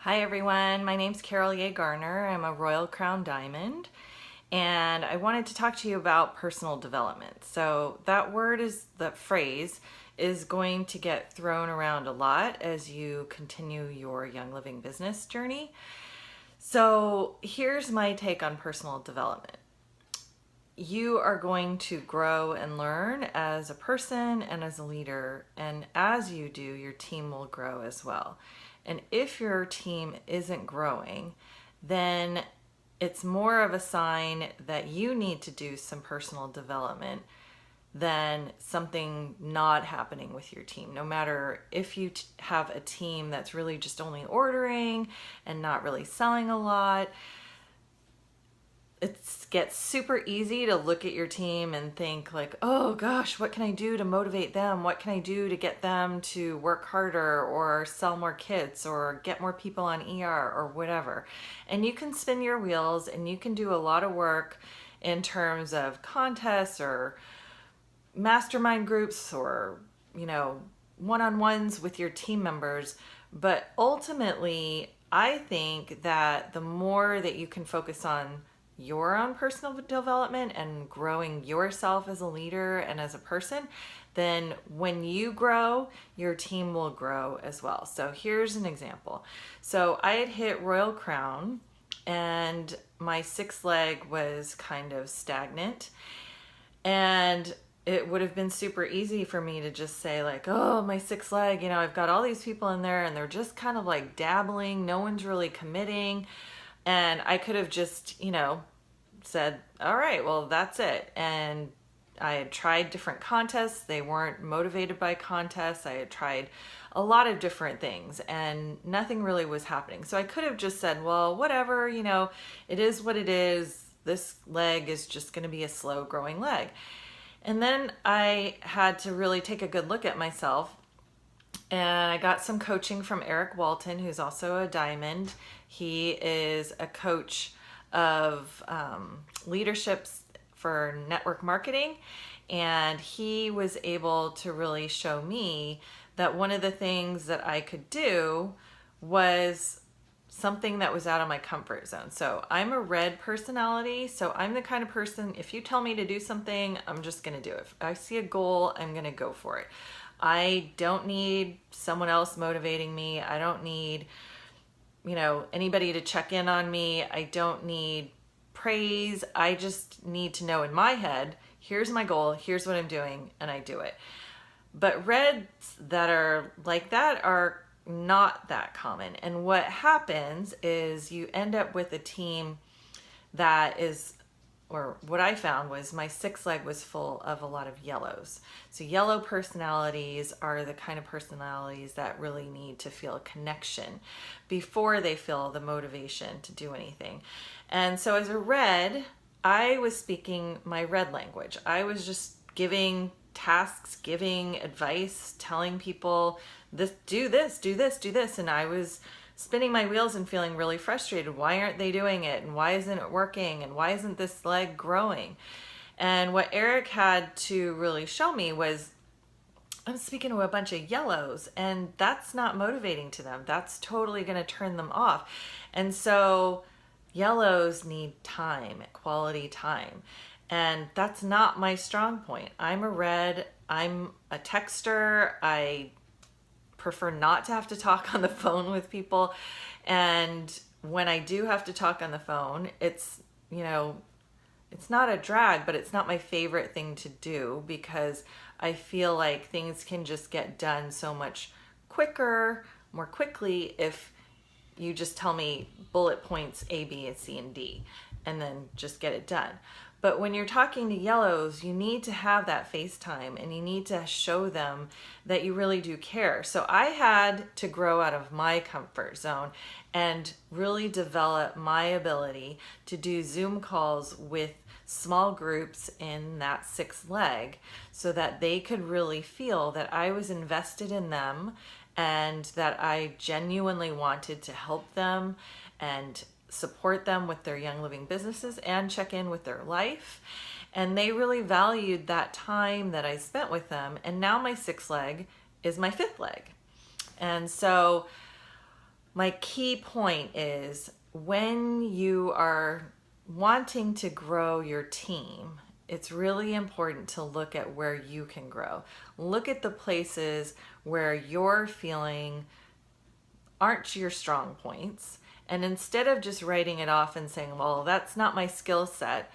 Hi everyone, my name's Carol Yeh-Garner. I'm a Royal Crown Diamond and I wanted to talk to you about personal development. So that phrase is going to get thrown around a lot as you continue your Young Living business journey. So here's my take on personal development. You are going to grow and learn as a person and as a leader, and as you do, your team will grow as well. And if your team isn't growing, then it's more of a sign that you need to do some personal development than something not happening with your team. No matter if you have a team that's really just only ordering and not really selling a lot, it gets super easy to look at your team and think like, oh gosh, what can I do to motivate them? What can I do to get them to work harder or sell more kits or get more people on ER or whatever? And you can spin your wheels and you can do a lot of work in terms of contests or mastermind groups or, one-on-ones with your team members. But ultimately, I think that the more that you can focus on your own personal development and growing yourself as a leader and as a person, then when you grow, your team will grow as well. So here's an example. So I had hit Royal Crown and my sixth leg was kind of stagnant, and it would have been super easy for me to just say like, oh, my sixth leg, I've got all these people in there and they're just kind of like dabbling, no one's really committing. And I could have just, said, all right, well, that's it. And I had tried different contests. They weren't motivated by contests. I had tried a lot of different things and nothing really was happening. So I could have just said, well, whatever, it is what it is. This leg is just going to be a slow growing leg. And then I had to really take a good look at myself. And I got some coaching from Eric Walton, who's also a diamond. He is a coach of leaderships for network marketing. And he was able to really show me that one of the things that I could do was something that was out of my comfort zone. So I'm a red personality. So I'm the kind of person, if you tell me to do something, I'm just going to do it. If I see a goal, I'm going to go for it. I don't need someone else motivating me. I don't need, anybody to check in on me. I don't need praise. I just need to know in my head, here's my goal, here's what I'm doing, and I do it. But reds that are like that are not that common. And what happens is you end up with a team that is, or what I found was my sixth leg was full of a lot of yellows. So yellow personalities are the kind of personalities that really need to feel a connection before they feel the motivation to do anything. And so as a red, I was speaking my red language. I was just giving tasks, giving advice, telling people this, do this, do this, do this. And I was spinning my wheels and feeling really frustrated. Why aren't they doing it? And why isn't it working? And why isn't this leg growing? And what Eric had to really show me was I'm speaking to a bunch of yellows and that's not motivating to them. That's totally going to turn them off. And so yellows need time, quality time. And that's not my strong point. I'm a red. I'm a texter. I prefer not to have to talk on the phone with people. And when I do have to talk on the phone, it's not a drag, but it's not my favorite thing to do because I feel like things can just get done so much quicker, more quickly if you just tell me bullet points A, B, and C, and D, and then just get it done. But when you're talking to yellows, you need to have that face time and you need to show them that you really do care. So I had to grow out of my comfort zone and really develop my ability to do Zoom calls with small groups in that sixth leg so that they could really feel that I was invested in them and that I genuinely wanted to help them and support them with their Young Living businesses and check in with their life. And they really valued that time that I spent with them. And now my sixth leg is my fifth leg. And so My key point is when you are wanting to grow your team, it's really important to look at where you can grow. Look at the places where you're feeling aren't your strong points. And instead of just writing it off and saying, well, that's not my skill set,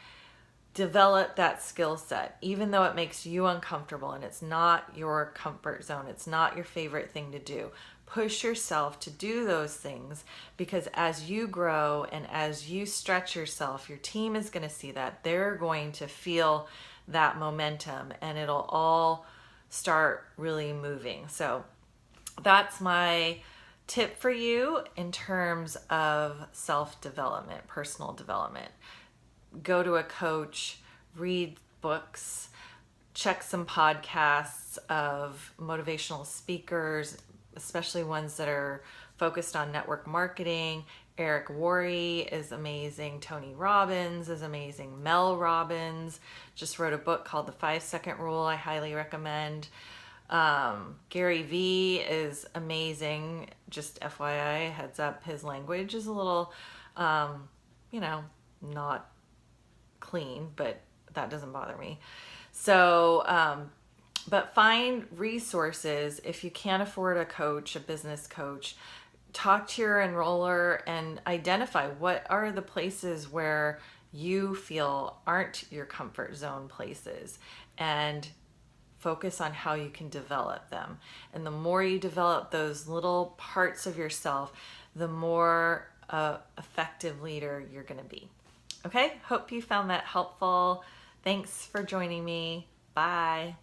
develop that skill set, even though it makes you uncomfortable and it's not your comfort zone. It's not your favorite thing to do. Push yourself to do those things, because as you grow and as you stretch yourself, your team is going to see that. They're going to feel that momentum and it'll all start really moving. So that's my tip for you in terms of self-development, personal development. Go to a coach, read books, check some podcasts of motivational speakers, especially ones that are focused on network marketing. Eric Worre is amazing. Tony Robbins is amazing. Mel Robbins just wrote a book called The 5-Second Rule. I highly recommend. Gary Vee is amazing. Just FYI, heads up, his language is a little, not clean, but that doesn't bother me. So, but find resources. If you can't afford a coach, a business coach, talk to your enroller and identify what are the places where you feel aren't your comfort zone places, and focus on how you can develop them. And the more you develop those little parts of yourself, the more effective leader you're going to be. Okay, hope you found that helpful. Thanks for joining me. Bye.